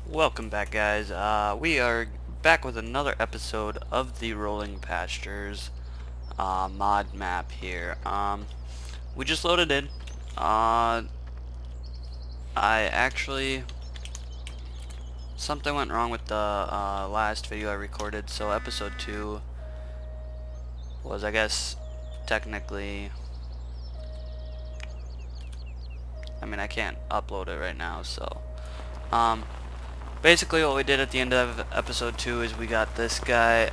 Welcome back, guys. We are back with another episode of the Rolling Pastures mod map here. We just loaded in. I actually something went wrong with the last video I recorded, so episode 2 was, I guess, technically. I mean, I can't upload it right now, so basically what we did at the end of episode 2 is we got this guy,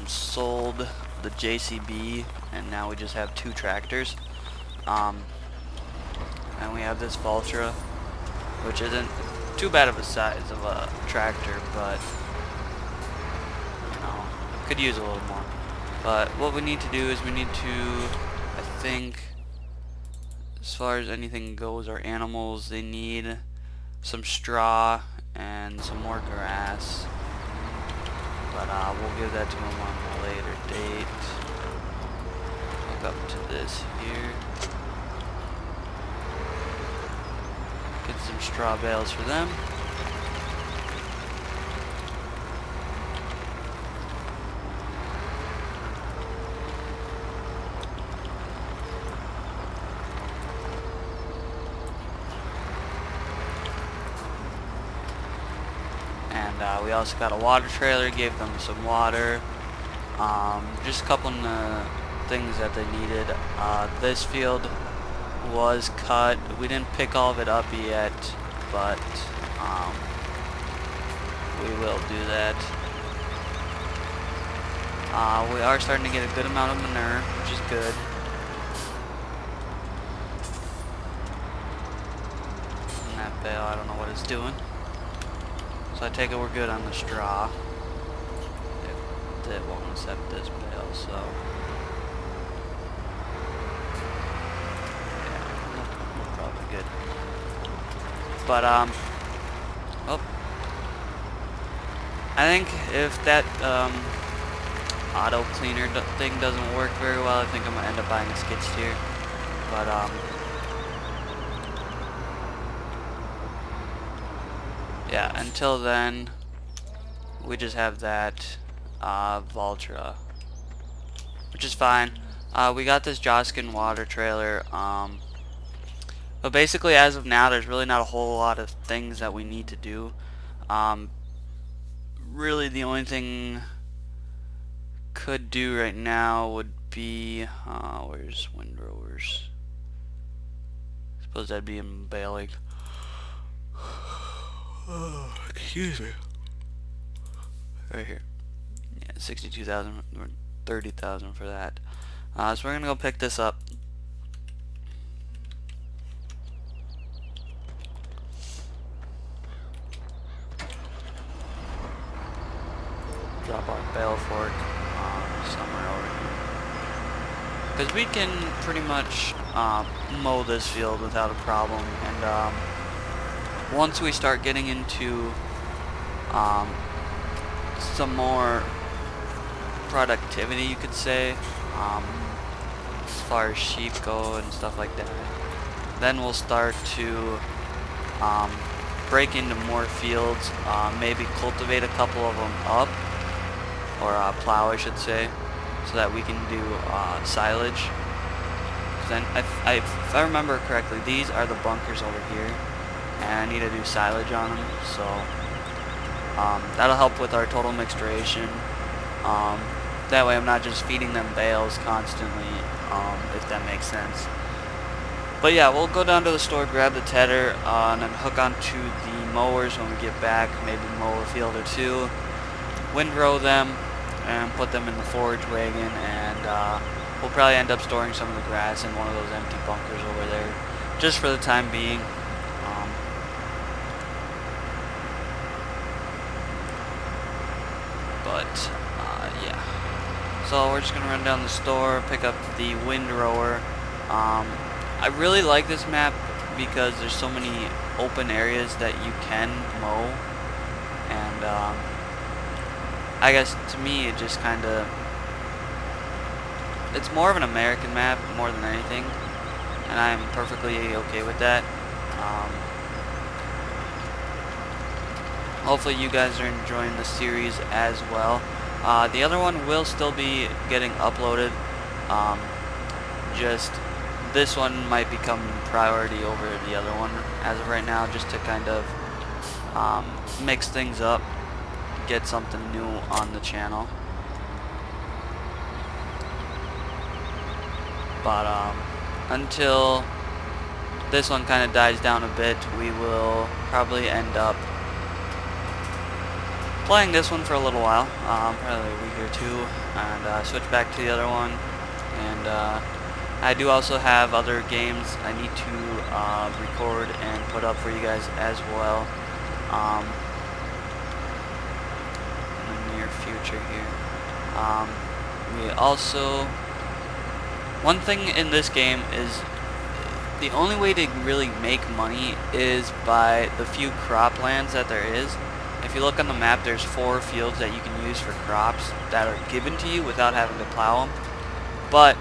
sold the JCB, and now we just have 2 tractors. And we have this Vultra, which isn't too bad of a size of a tractor, but you know, could use a little more. But what we need to do is we need to, I think, as far as anything goes, our animals, they need some straw and some more grass, but we'll give that to them on a later date. Hook up to this here, get some straw bales for them. And we also got a water trailer, gave them some water, just a couple of things that they needed. This field was cut. We didn't pick all of it up yet, but we will do that. We are starting to get a good amount of manure, which is good. And that bale, I don't know what it's doing. So I take it we're good on the straw. It won't accept this bale, so yeah, we're probably good. But oh, I think if that auto cleaner thing doesn't work very well, I think I'm gonna end up buying a skid steer. But yeah, until then, we just have that Vultra, which is fine. We got this Joskin water trailer, but basically as of now, there's really not a whole lot of things that we need to do. Really, the only thing could do right now would be, where's windrowers? I suppose that'd be in baling. Oh, excuse me. Right here. Yeah, 62,000 or 30,000 for that. So we're gonna go pick this up. Drop our bale fork somewhere over here. Because we can pretty much mow this field without a problem, and once we start getting into some more productivity, you could say, as far as sheep go and stuff like that, then we'll start to break into more fields, maybe cultivate a couple of them up, or plow, I should say, so that we can do silage. Then, if I remember correctly, these are the bunkers over here, and I need to do silage on them, so that'll help with our total mixturation. That way I'm not just feeding them bales constantly, if that makes sense. But yeah, we'll go down to the store, grab the tedder, and then hook onto the mowers when we get back, maybe mow a field or 2, windrow them, and put them in the forage wagon, and we'll probably end up storing some of the grass in one of those empty bunkers over there, just for the time being. But yeah, so we're just gonna run down the store, pick up the windrower. I really like this map because there's so many open areas that you can mow, and I guess to me it just kind of, it's more of an American map more than anything, and I'm perfectly okay with that. Hopefully you guys are enjoying the series as well. The other one will still be getting uploaded. Um, just this one might become priority over the other one as of right now, just to kind of mix things up, get something new on the channel. But until this one kind of dies down a bit, we will probably end up playing this one for a little while, probably a week or two, and switch back to the other one. And I do also have other games I need to record and put up for you guys as well in the near future here. We also, one thing in this game is the only way to really make money is by the few croplands that there is. If you look on the map, there's 4 fields that you can use for crops that are given to you without having to plow them. But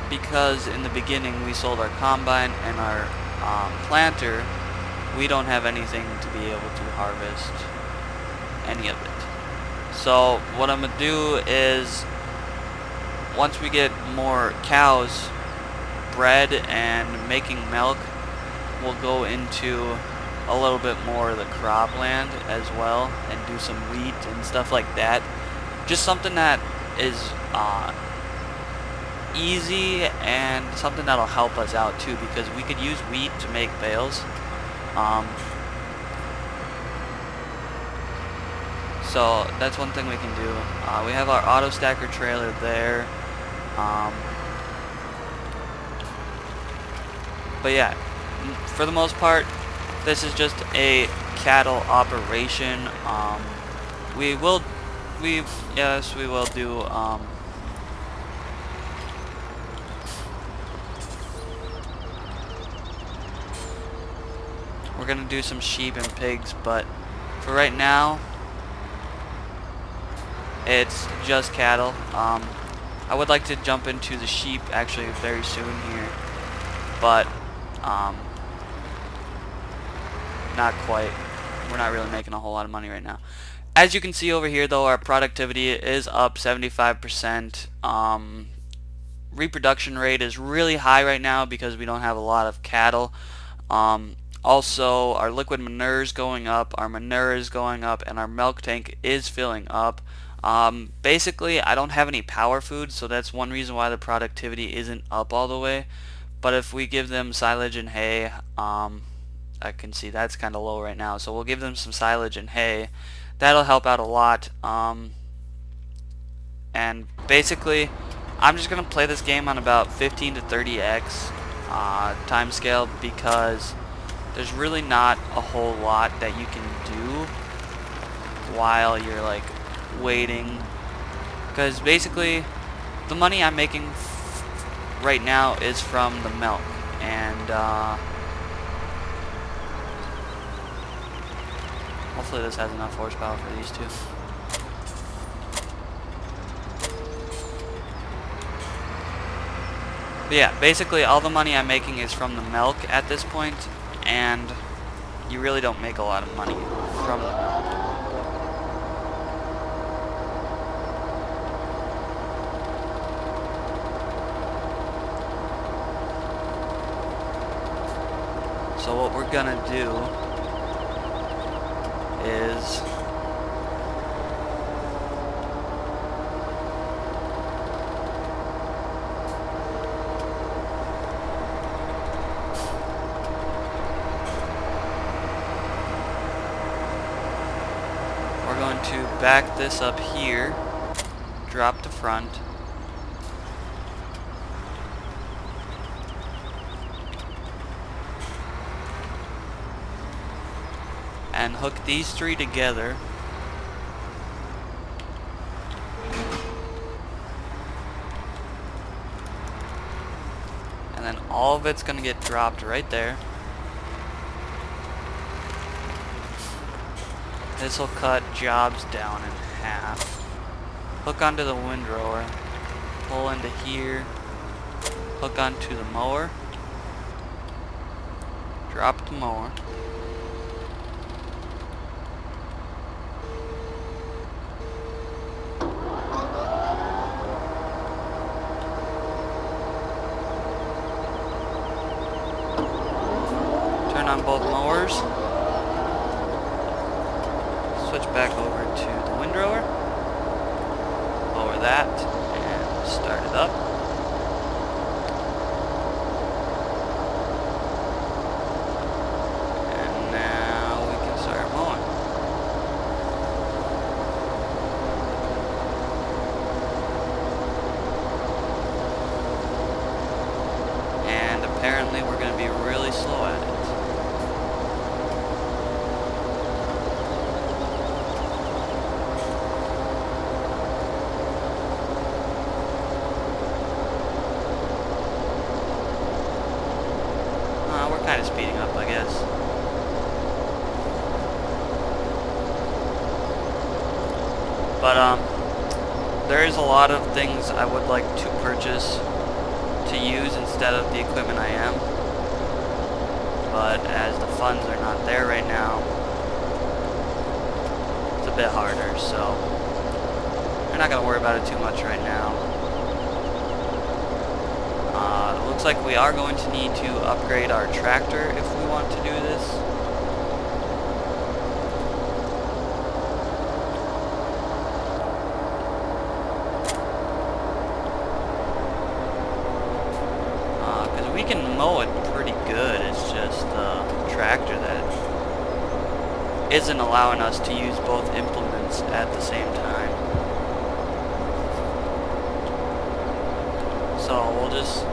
because in the beginning we sold our combine and our planter, we don't have anything to be able to harvest any of it. So what I'm going to do is, once we get more cows bred and making milk, we'll go into a little bit more of the cropland as well and do some wheat and stuff like that. Just something that is easy and something that'll help us out too, because we could use wheat to make bales. So that's one thing we can do. We have our auto stacker trailer there. But yeah, for the most part, this is just a cattle operation. Yes, we will do we're gonna do some sheep and pigs, but for right now it's just cattle. I would like to jump into the sheep actually very soon here, but not quite. We're not really making a whole lot of money right now. As you can see over here though, our productivity is up 75%. Reproduction rate is really high right now because we don't have a lot of cattle. Also, our liquid manure is going up, our manure is going up, and our milk tank is filling up. Basically, I don't have any power food, so that's one reason why the productivity isn't up all the way. But if we give them silage and hay, I can see that's kind of low right now, so we'll give them some silage and hay. That'll help out a lot. And basically, I'm just gonna play this game on about 15 to 30x time scale, because there's really not a whole lot that you can do while you're like waiting. Because basically, the money I'm making right now is from the milk, and hopefully this has enough horsepower for these two. But yeah, basically all the money I'm making is from the milk at this point, and you really don't make a lot of money from the milk. So what we're gonna do is we're going to back this up here, drop the front, and hook these 3 together. And then all of it's gonna get dropped right there. This will cut jobs down in half. Hook onto the windrower, pull into here, hook onto the mower, drop the mower, back over to the windrower, lower that, and start it up. And now we can start mowing. And apparently we're going to be really slow at it. We're kind of speeding up, I guess. But there is a lot of things I would like to purchase to use instead of the equipment I am. But as the funds are not there right now, it's a bit harder, so we're not going to worry about it too much right now. It looks like we are going to need to upgrade our tractor if we want to do this. Because we can mow it pretty good, it's just the tractor that isn't allowing us to use both implements at the same time. So we'll just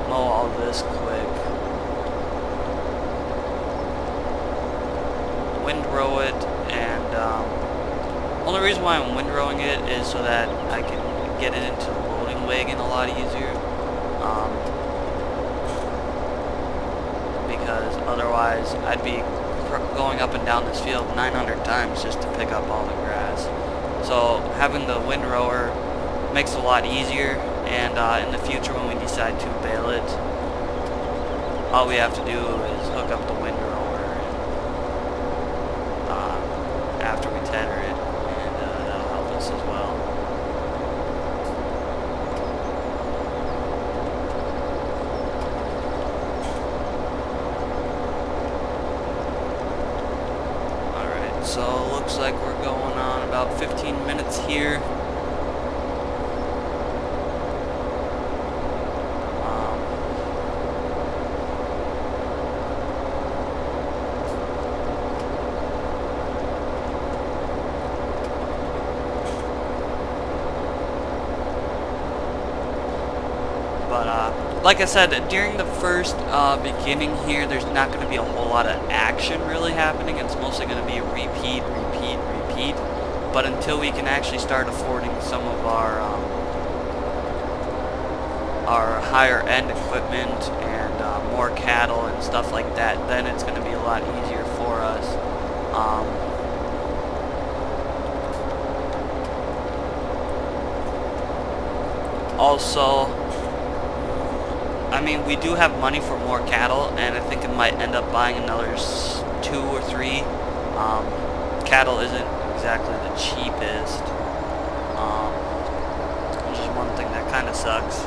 mow all this quick. Windrow it, and only reason why I'm windrowing it is so that I can get it into the loading wagon a lot easier. Because otherwise I'd be going up and down this field 900 times just to pick up all the grass. So having the windrower makes it a lot easier. And in the future, when we decide to bale it, all we have to do is hook up the windrower after we tether it, and that'll help us as well. Alright, so looks like we're going on about 15 minutes here. But like I said, during the first beginning here, there's not going to be a whole lot of action really happening. It's mostly going to be repeat, repeat, repeat. But until we can actually start affording some of our higher end equipment and more cattle and stuff like that, then it's going to be a lot easier for us. Also, I mean, we do have money for more cattle, and I think it might end up buying another 2 or 3. Cattle isn't exactly the cheapest, which is one thing that kind of sucks.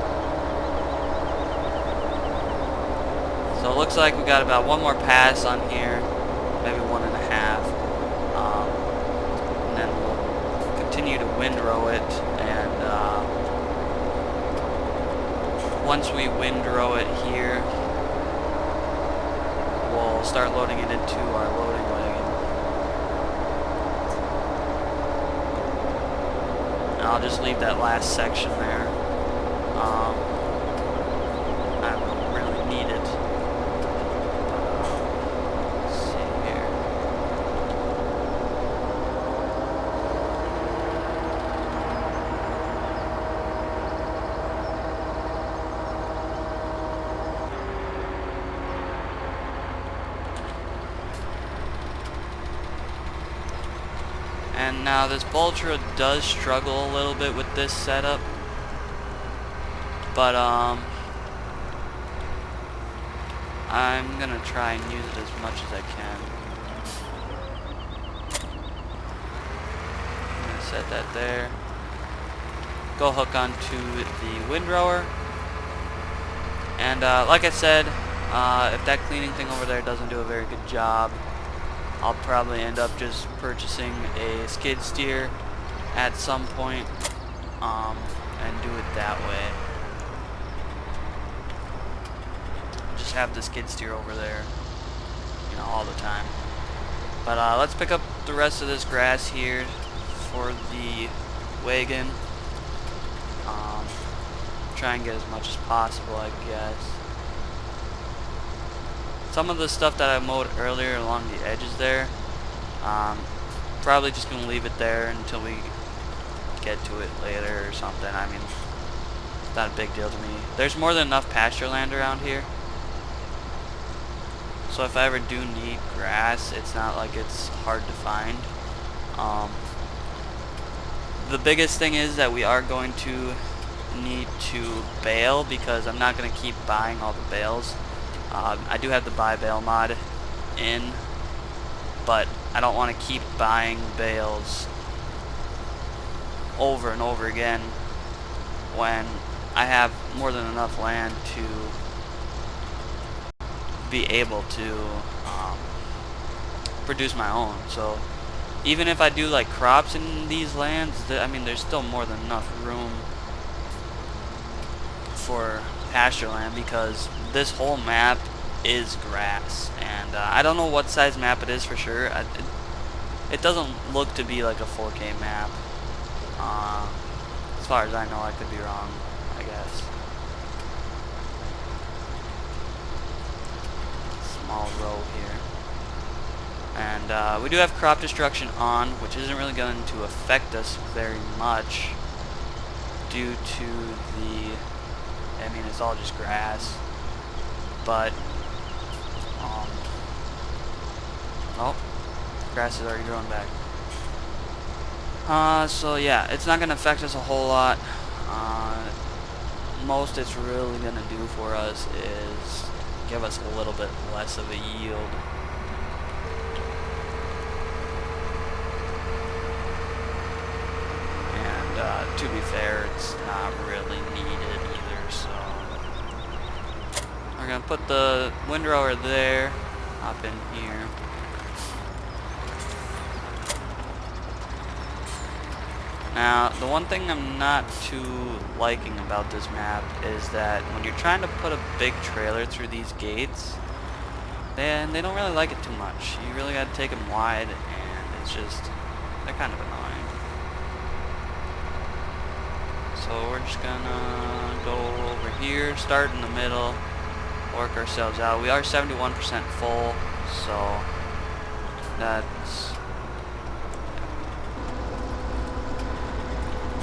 So it looks like we got about one more pass on here, maybe 1.5, and then we'll continue to windrow it, and once we windrow it here, we'll start loading it into our loading wagon. And I'll just leave that last section there. I don't really need it. Let's see here. And now this Bultra does struggle a little bit with this setup, but I'm gonna try and use it as much as I can. I'm gonna set that there. Go hook onto the windrower, and like I said, if that cleaning thing over there doesn't do a very good job, I'll probably end up just purchasing a skid steer at some point, and do it that way. Just have the skid steer over there, you know, all the time. But let's pick up the rest of this grass here for the wagon. Try and get as much as possible, I guess. Some of the stuff that I mowed earlier along the edges there, probably just gonna leave it there until we get to it later or something. I mean, it's not a big deal to me. There's more than enough pasture land around here, so if I ever do need grass, it's not like it's hard to find. The biggest thing is that we are going to need to bale, because I'm not going to keep buying all the bales. I do have the buy bale mod in, but I don't want to keep buying bales over and over again when I have more than enough land to be able to produce my own. So even if I do like crops in these lands, I mean, there's still more than enough room for pasture land, because this whole map is grass, and I don't know what size map it is for sure. It doesn't look to be like a 4K map. As far as I know, I could be wrong, I guess. Small row here. And we do have crop destruction on, which isn't really going to affect us very much due to the, I mean, it's all just grass. But, oh, grass is already growing back. So yeah, it's not going to affect us a whole lot. Most it's really going to do for us is give us a little bit less of a yield. And to be fair, it's not really needed either, so we're going to put the windrower there, hop in here. Now, the one thing I'm not too liking about this map is that when you're trying to put a big trailer through these gates, then they don't really like it too much. You really got to take them wide, and it's just, they're kind of annoying. So we're just gonna go over here, start in the middle, work ourselves out. We are 71% full, so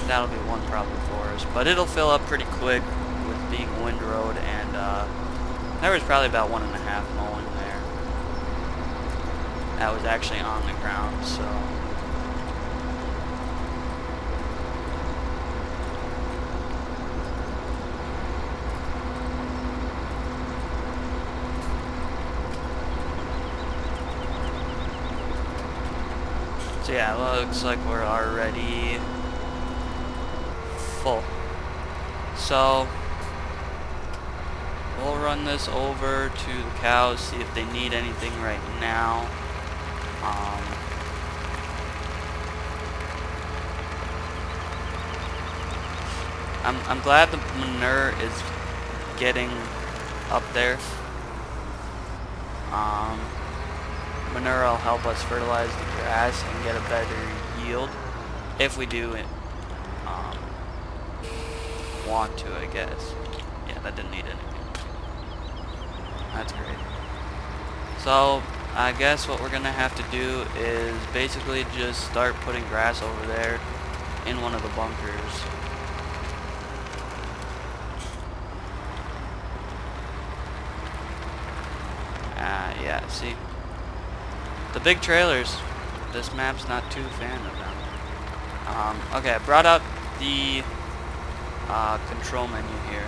that'll be one problem for us. But it'll fill up pretty quick with being a windrowed, and there was probably about 1.5 mowing there. That was actually on the ground, so. So yeah, it looks like we're already full. So we'll run this over to the cows, see if they need anything right now. I'm glad the manure is getting up there. Manure will help us fertilize the grass and get a better yield if we do it. Want to, I guess. Yeah, that didn't need anything. That's great. So I guess what we're gonna have to do is basically just start putting grass over there in one of the bunkers. Yeah, see, the big trailers, this map's not too fan of them. Okay, I brought up the control menu here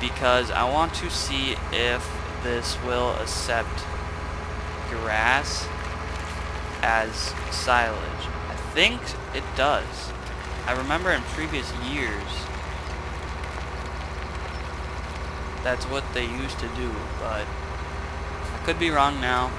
because I want to see if this will accept grass as silage. I think it does. I remember in previous years that's what they used to do, but I could be wrong now.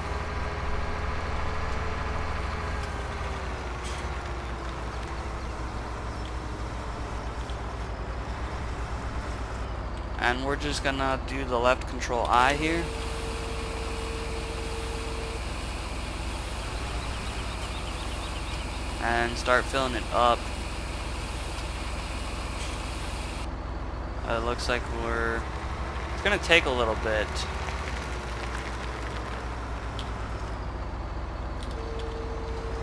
And we're just gonna do the left control I here. And start filling it up. It looks like it's gonna take a little bit.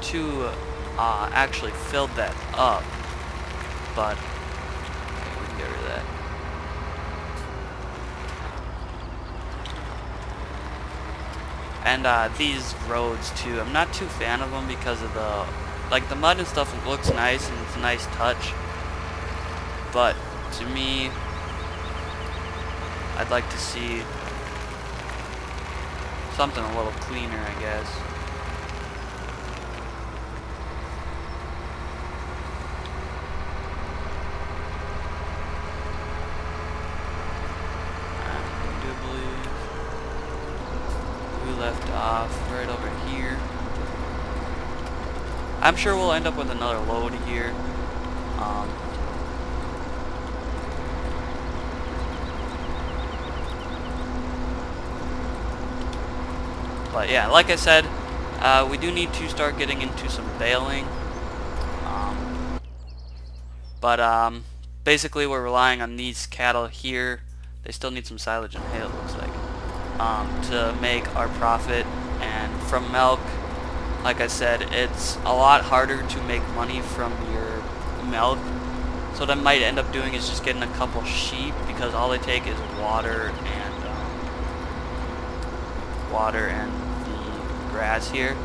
To actually fill that up. But okay, we can get rid of that. And these roads too, I'm not too fan of them because of the mud and stuff looks nice and it's a nice touch. But to me, I'd like to see something a little cleaner, I guess. I do believe we left off right over here. I'm sure we'll end up with another load here. But yeah, like I said, we do need to start getting into some baling. Basically we're relying on these cattle here. They still need some silage and hay, it looks like, to make our profit. And from milk, like I said, it's a lot harder to make money from your milk. So what I might end up doing is just getting a couple sheep, because all they take is water and the grass here.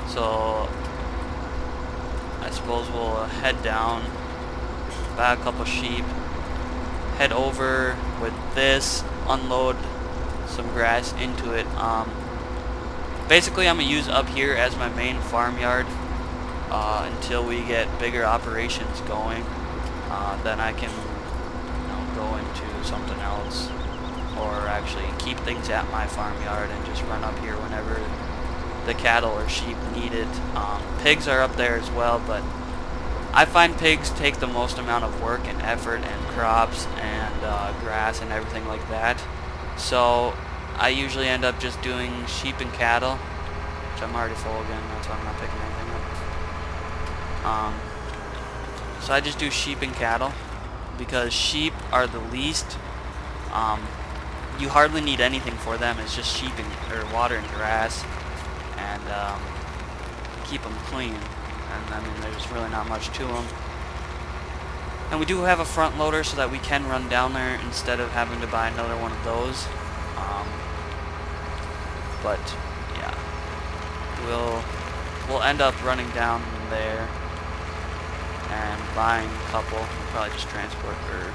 So I suppose we'll head down, buy a couple sheep, head over with this, unload some grass into it. Basically I'm going to use up here as my main farmyard until we get bigger operations going. Then I can go into something else, or actually keep things at my farmyard and just run up here whenever the cattle or sheep need it. Pigs are up there as well, but I find pigs take the most amount of work and effort and crops and grass and everything like that. So I usually end up just doing sheep and cattle, which I'm already full again, that's why I'm not picking anything up. So I just do sheep and cattle, because sheep are the least, you hardly need anything for them. It's just sheep or water and grass, and keep them clean. And I mean, there's really not much to them. And we do have a front loader so that we can run down there instead of having to buy another one of those. But yeah, we'll end up running down there and buying a couple. We'll probably just transport or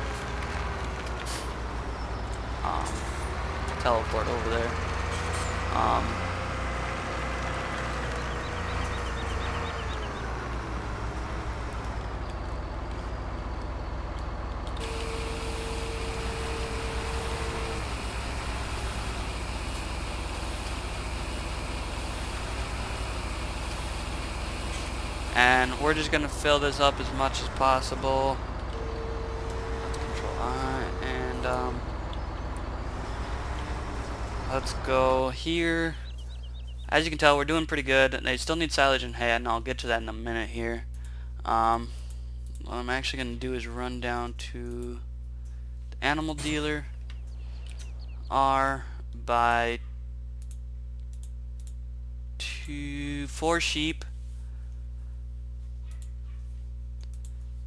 teleport over there. And we're just gonna fill this up as much as possible. Control I, and let's go here. As you can tell, we're doing pretty good. They still need silage and hay, and I'll get to that in a minute here. What I'm actually gonna do is run down to the animal dealer. Buy 4 sheep.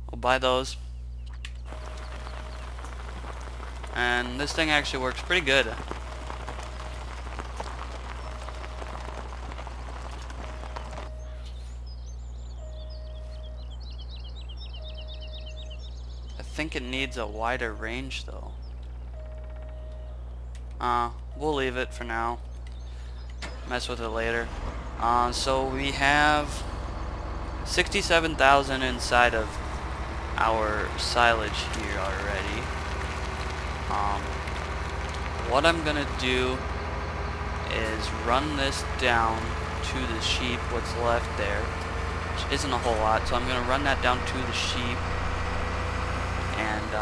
We'll buy those. And this thing actually works pretty good. I think it needs a wider range though. We'll leave it for now. Mess with it later. So we have 67,000 inside of our silage here already. What I'm gonna do is run this down to the sheep, what's left there, which isn't a whole lot. So I'm gonna run that down to the sheep, and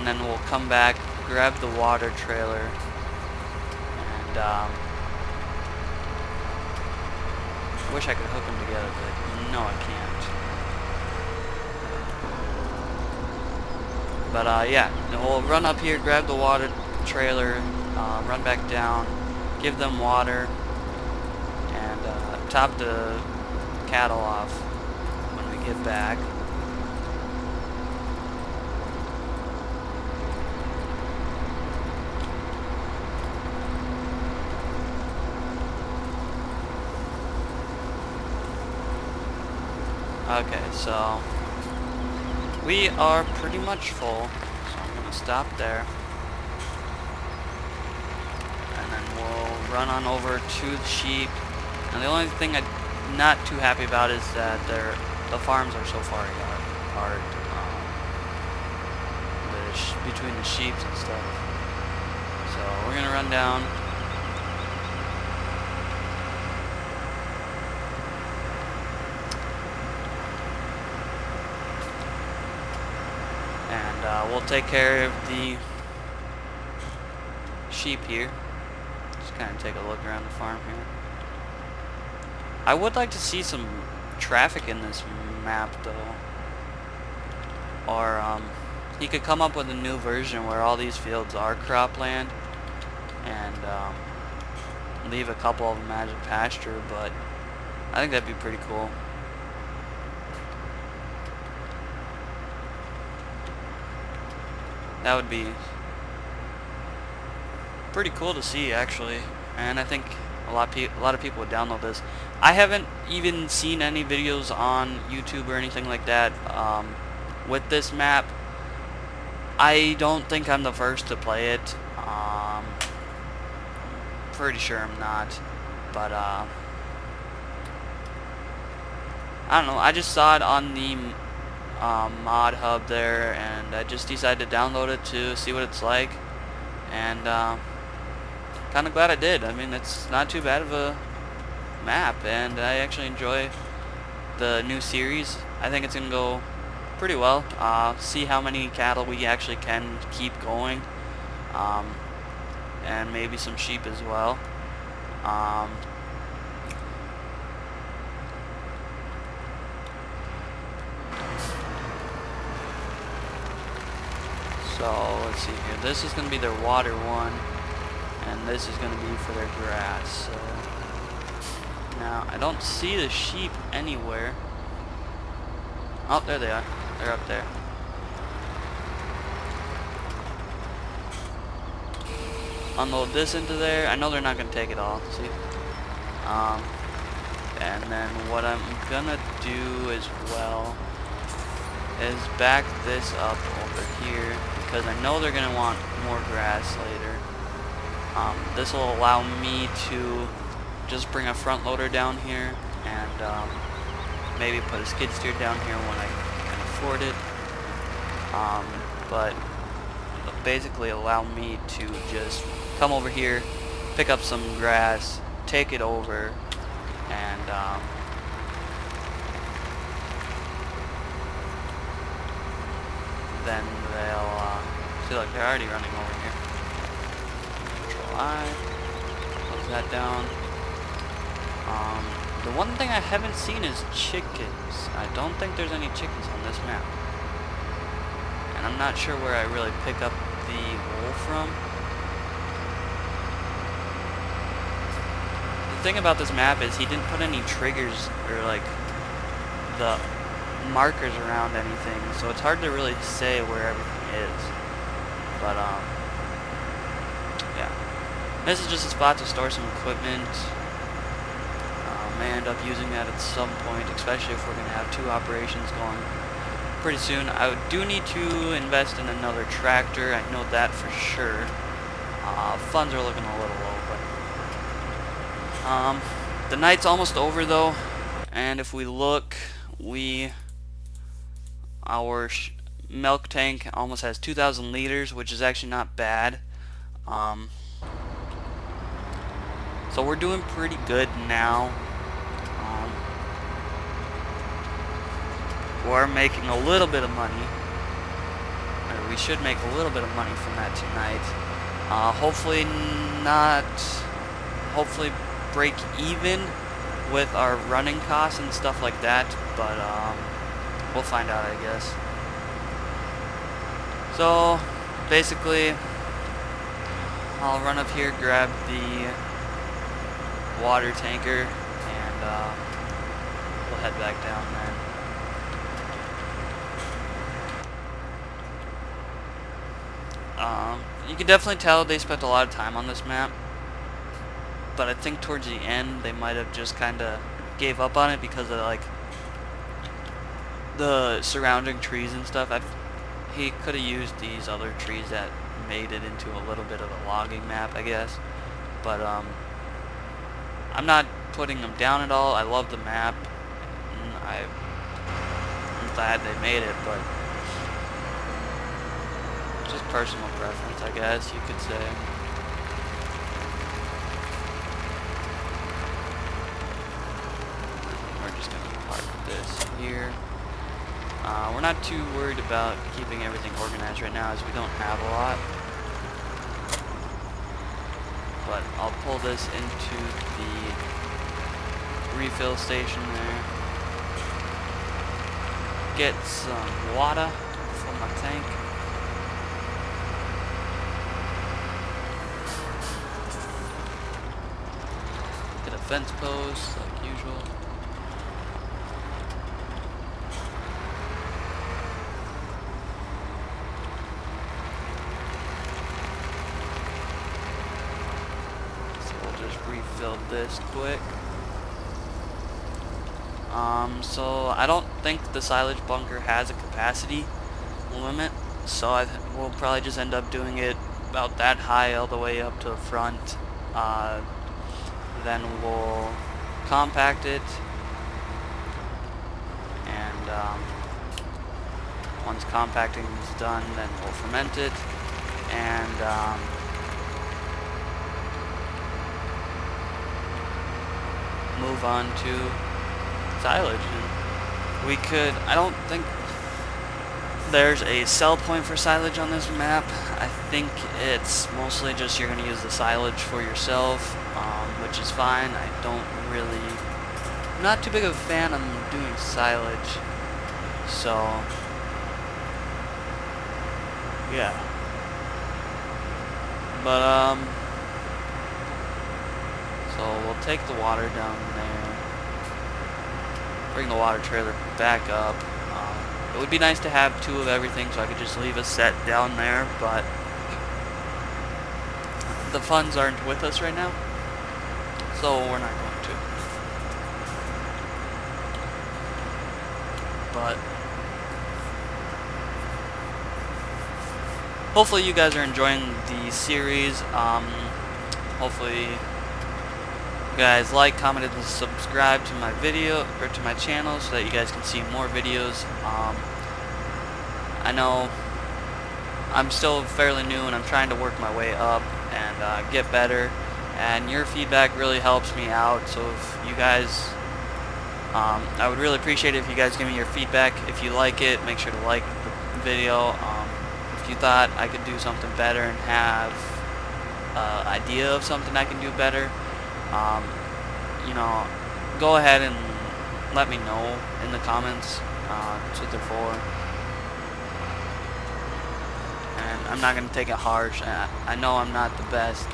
and then we'll come back, grab the water trailer, and I wish I could hook them together, but no, I can't. But yeah, we'll run up here, grab the water trailer, run back down, give them water, and top the cattle off when we get back. Okay, so we are pretty much full, so I'm going to stop there. And then we'll run on over to the sheep. And the only thing I'm not too happy about is that the farms are so far apart between the sheep and stuff. So we're going to run down. And we'll take care of the sheep here. Just kind of take a look around the farm here. I would like to see some traffic in this map though. Or he could come up with a new version where all these fields are cropland and leave a couple of them as a pasture, but I think that'd be pretty cool. That would be pretty cool to see, actually, and I think a lot of people would download this. I haven't even seen any videos on YouTube or anything like that with this map. I don't think I'm the first to play it. Pretty sure I'm not, but I don't know. I just saw it on the mod hub there, and I just decided to download it to see what it's like, and kind of glad I did. I mean, it's not too bad of a map, and I actually enjoy the new series. I think it's gonna go pretty well. See how many cattle we actually can keep going, and maybe some sheep as well. So let's see here. This is going to be their water one, and this is going to be for their grass. So now I don't see the sheep anywhere. Oh, there they are. They're up there. Unload this into there. I know they're not going to take it all. See? And then what I'm going to do as well is back this up over here, because I know they're going to want more grass later. This will allow me to just bring a front loader down here and maybe put a skid steer down here when I can afford it. But it'll basically allow me to just come over here, pick up some grass, take it over, and then they'll see, like, they're already running over here. Control I, close that down. The one thing I haven't seen is chickens. I don't think there's any chickens on this map, and I'm not sure where I really pick up the wool from. The thing about this map is he didn't put any triggers or like the markers around anything, so it's hard to really say where everything is. But yeah, this is just a spot to store some equipment. May end up using that at some point, especially if we're going to have two operations going pretty soon. I do need to invest in another tractor, I know that for sure. Funds are looking a little low, but the night's almost over though, and if we look, our milk tank almost has 2,000 liters, which is actually not bad. So we're doing pretty good now. We're making a little bit of money. we should make a little bit of money from that tonight. Hopefully hopefully break even with our running costs and stuff like that, but we'll find out, I guess. So basically, I'll run up here, grab the water tanker, and we'll head back down then. You can definitely tell they spent a lot of time on this map, but I think towards the end they might have just kind of gave up on it because of like the surrounding trees and stuff. He could have used these other trees that made it into a little bit of a logging map, I guess. But I'm not putting them down at all. I love the map. I'm glad they made it, but just personal preference, I guess you could say. We're just gonna park this here. We're not too worried about keeping everything organized right now, as we don't have a lot. But I'll pull this into the refill station there. Get some water from my tank. Get a fence post like usual. Refill this quick. So I don't think the silage bunker has a capacity limit, so we'll probably just end up doing it about that high all the way up to the front. Then we'll compact it, and once compacting is done, then we'll ferment it, and move on to silage. And we could, I don't think there's a sell point for silage on this map. I think it's mostly just you're going to use the silage for yourself, which is fine. I'm not too big of a fan of doing silage, so yeah. But so we'll take the water down there, bring the water trailer back up. It would be nice to have two of everything, so I could just leave a set down there, but the funds aren't with us right now, so we're not going to. But hopefully you guys are enjoying the series. Hopefully you guys like, commented, and subscribe to my video or to my channel so that you guys can see more videos. I know I'm still fairly new and I'm trying to work my way up and get better, and your feedback really helps me out. So if you guys, I would really appreciate it if you guys give me your feedback. If you like it, make sure to like the video. If you thought I could do something better and have idea of something I can do better, you know, go ahead and let me know in the comments. That's what they're for. And I'm not going to take it harsh. I know I'm not the best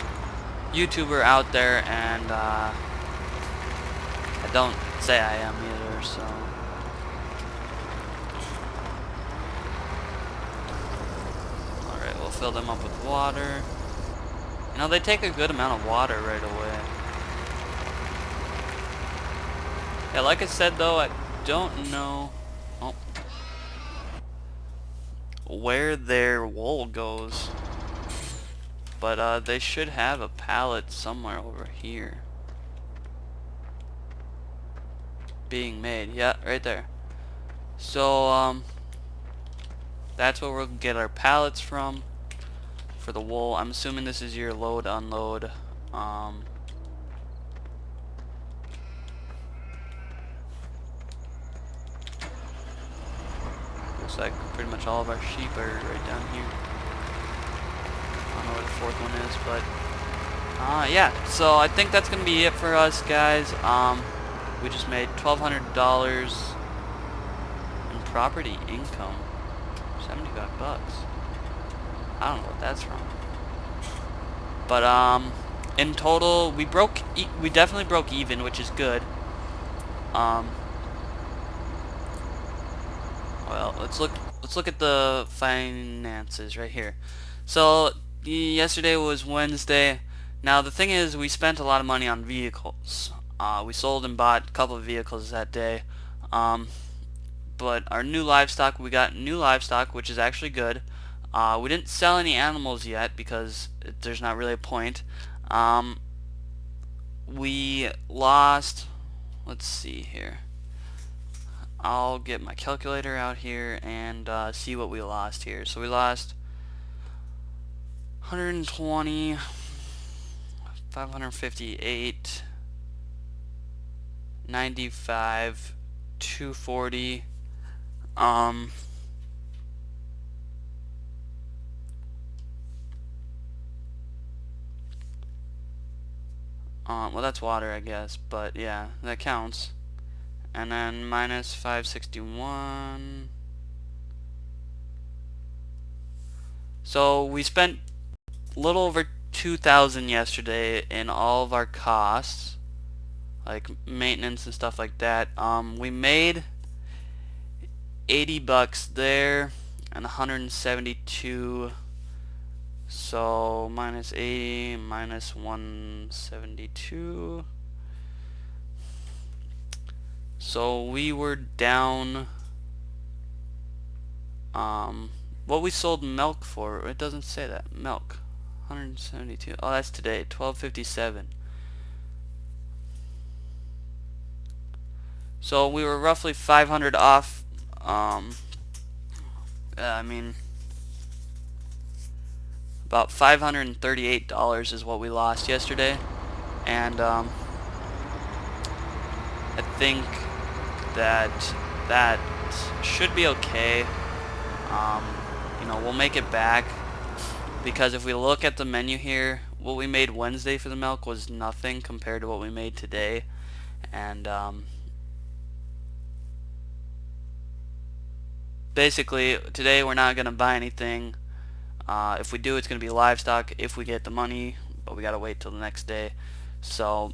YouTuber out there, and I don't say I am either, so. Alright, we'll fill them up with water. You know, they take a good amount of water right away. Yeah, like I said though, I don't know where their wool goes, but they should have a pallet somewhere over here being made. Yeah, right there. So that's where we'll get our pallets from for the wool. I'm assuming this is your load unload. like pretty much all of our sheep are right down here. I don't know where the fourth one is, but yeah. So I think that's gonna be it for us, guys. We just made $1,200 in property income. 75 bucks. I don't know what that's from. But in total, we definitely broke even, which is good. Well, let's look at the finances right here. So yesterday was Wednesday. Now the thing is, we spent a lot of money on vehicles. We sold and bought a couple of vehicles that day. But our new livestock, we got new livestock, which is actually good. We didn't sell any animals yet because there's not really a point. We lost, let's see here. I'll get my calculator out here and see what we lost here. So we lost 120, 558, 95, 240. Well, that's water, I guess, but yeah, that counts. And then minus 561. So we spent a little over 2,000 yesterday in all of our costs, like maintenance and stuff like that. We made 80 bucks there and 172. So minus 80 minus 172. So we were down what we sold milk for. It doesn't say that. Milk 172. Oh, that's today, 12.57. So we were roughly 500 off. I mean, about $538 is what we lost yesterday, and I think that should be okay. You know, we'll make it back, because if we look at the menu here, what we made Wednesday for the milk was nothing compared to what we made today, and basically today we're not gonna buy anything. If we do, it's gonna be livestock if we get the money, but we gotta wait till the next day. So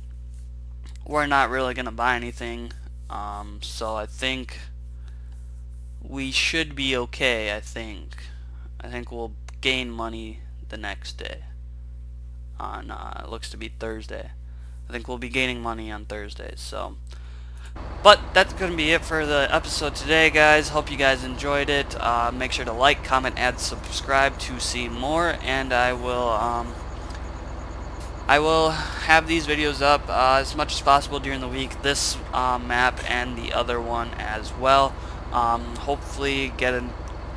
we're not really gonna buy anything. So I think we should be okay. I think we'll gain money the next day on it looks to be Thursday. I think we'll be gaining money on Thursday. So, but that's going to be it for the episode today, guys. Hope you guys enjoyed it. Make sure to like, comment, and subscribe to see more, and I will have these videos up as much as possible during the week. This map and the other one as well. Hopefully get a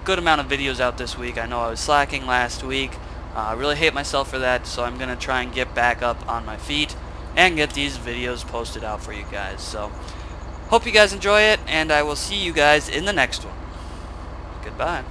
good amount of videos out this week. I know I was slacking last week. I really hate myself for that, so I'm going to try and get back up on my feet and get these videos posted out for you guys. So hope you guys enjoy it, and I will see you guys in the next one. Goodbye.